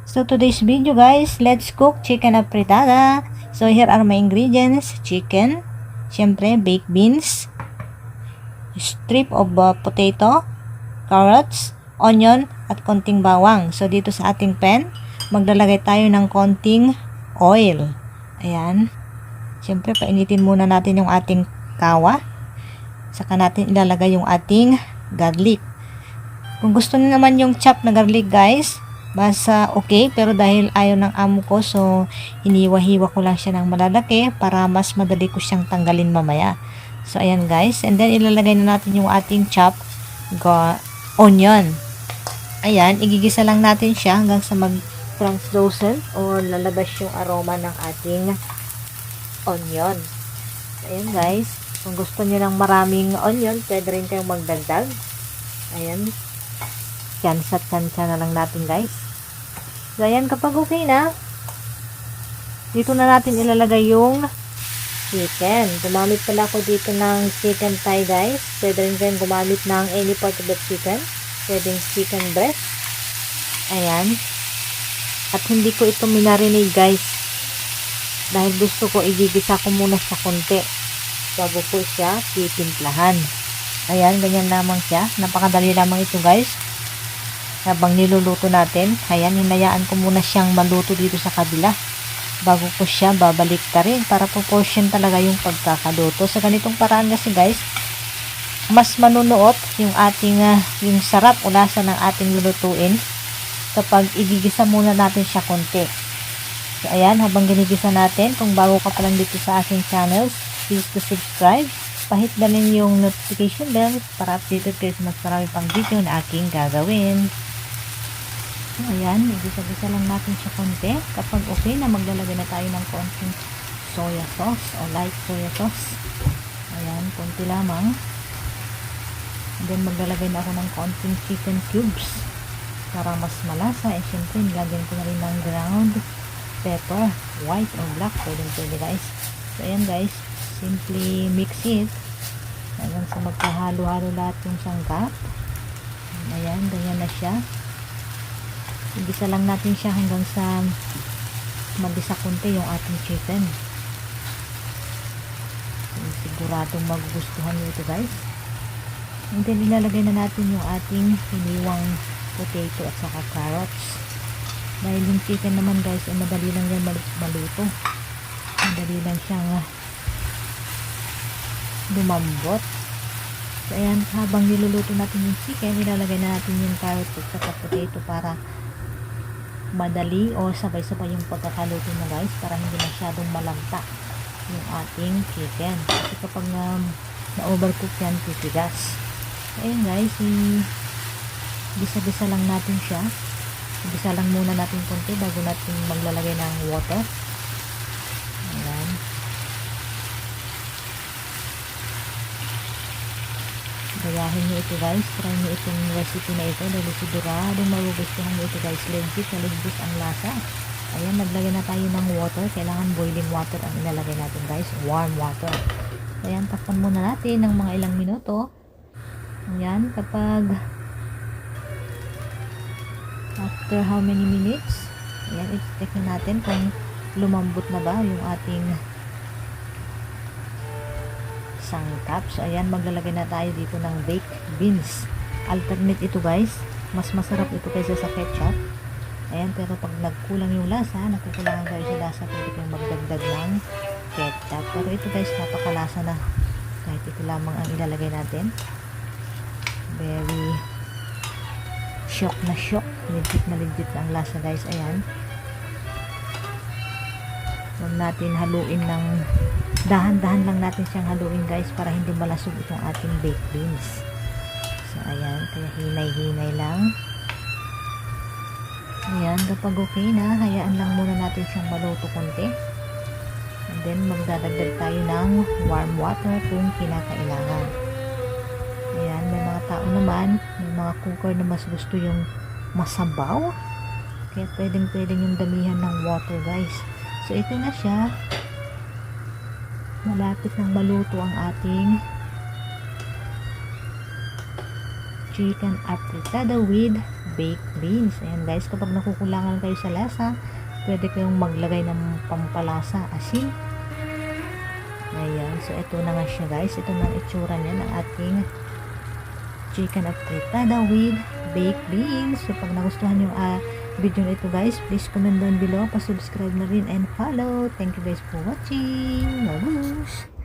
So today's video guys, let's cook chicken apretada. So here are my ingredients: chicken, syempre baked beans, strip of potato, carrots, onion, at konting bawang. So dito sa ating pan, maglalagay tayo ng konting oil. Ayan. Syempre painitin muna natin yung ating kawa. Saka natin ilalagay yung ating garlic. Kung gusto niyo naman yung chop na garlic guys, basta okay, pero dahil ayaw ng amo ko, so hiniwa-hiwa ko lang siya ng malalaki para mas madali ko siyang tanggalin mamaya. So ayan guys, and then ilalagay na natin yung ating chop onion. Ayan, igigisa lang natin siya hanggang sa mag-translucent or lalabas yung aroma ng ating onion. So ayan guys, kung gusto niyo ng maraming onion, pwede rin kayong magdagdag. Ayan, kansa na lang natin guys. So ayan, kapag okay na, dito na natin ilalagay yung chicken. Gumamit pala ako dito ng chicken thigh guys. Pwede rin kayong gumamit ng any part of the chicken. Pwedeng chicken breast. Ayan. At hindi ko ito minarinate guys, dahil gusto ko igigisa ko muna sa konti bago ko siya titimplahan. Ayan, ganyan lamang siya. Napakadali lamang ito guys. Habang niluluto natin, ayan, hinayaan ko muna siyang maluto dito sa kabila bago ko siya babalik ta rin para proportion talaga yung pagkakaluto. Sa ganitong paraan kasi guys, mas manunuot yung ating yung sarap o lasa ng ating lulutuin kapag igigisa muna natin siya konti. So ayan, habang ginigisa natin, kung bago ka pa lang dito sa aking channel, please to subscribe, pahit dalhin yung notification bell para updated kayo sa mas marami pang video na aking gagawin. So ayan, igisa-gisa lang natin siya konti. Kapag okay na, maglalagay na tayo ng konting soya sauce o light soya sauce. Ayan, konti lamang. And then maglalagay na ako ng konting chicken cubes para mas malasa. Eh syempre, nilagyan ko na rin ng ground pepper, white or black, pwede guys. So ayan guys, simply mix it hanggang sa magkahalo-halo lahat yung sangkap. Ayan, ganyan na siya. Igisa lang natin siya hanggang sa magisa konti yung ating chicken. So, siguradong magugustuhan nyo ito guys. And then ilalagay na natin yung ating hiniwang potato at saka carrots. Dahil yung chicken naman guys, ay madali lang yan maluto. Madali lang siyang lumambot. So ayan, habang niluluto natin yung chicken, ilalagay na natin yung carrots at saka potato para madali o sabay-sabay yung pagkakaluto na guys, para hindi masyadong malanta yung ating chicken. Kasi kapag na-overcook yan, titigas. So ayan guys, gisa-gisa lang natin siya. Gisa lang muna natin konti bago natin maglalagay ng water. Ayan. Gayahin nyo ito guys. Try nyo itong recipe na ito dahil siguradong magugustuhan nyo ito guys. Legit ang lasa. Ayan, naglagay na tayo ng water. Kailangan boiling water ang ilalagay natin guys. Warm water. Ayan, takpan muna natin ng mga ilang minuto. Ayan, kapag after how many minutes, ayan, i-check na natin kung lumambot na ba yung ating sangkap. So ayan, maglalagay na tayo dito ng baked beans. Alternate ito guys, mas masarap ito kaysa sa ketchup. Ayan, pero pag nagkulang yung lasa, nakukulangan kayo sa lasa, pwede kayong magdagdag ng ketchup. Pero ito guys, napakalasa na kahit ito lamang ang ilalagay natin. Very shock na shock, legit na ang lasa guys. Ayan, huwag natin haluin ng dahan-dahan lang natin siyang haluin guys para hindi malasog itong ating baked beans. So ayan, kaya hinay-hinay lang. Ayan, kapag okay na, hayaan lang muna natin siyang maluto konti. And then magdadagdag tayo ng warm water kung kinakailangan. Ayan, may mga tao naman, may mga cooker na mas gusto yung masabaw, kaya pwedeng yung damihan ng water guys. So ito na siya, malapit nang maluto ang ating chicken apretada with baked beans. Ayan guys, kapag nakukulangan kayo sa lasa, pwede kayong maglagay ng pampalasa, asin. Ayan, so ito na nga siya guys. Ito na ang itsura niya ng ating chicken apretada with baked beans. So pag nagustuhan yung video na ito guys, please comment down below, pa-subscribe na rin and follow. Thank you guys for watching. Babush!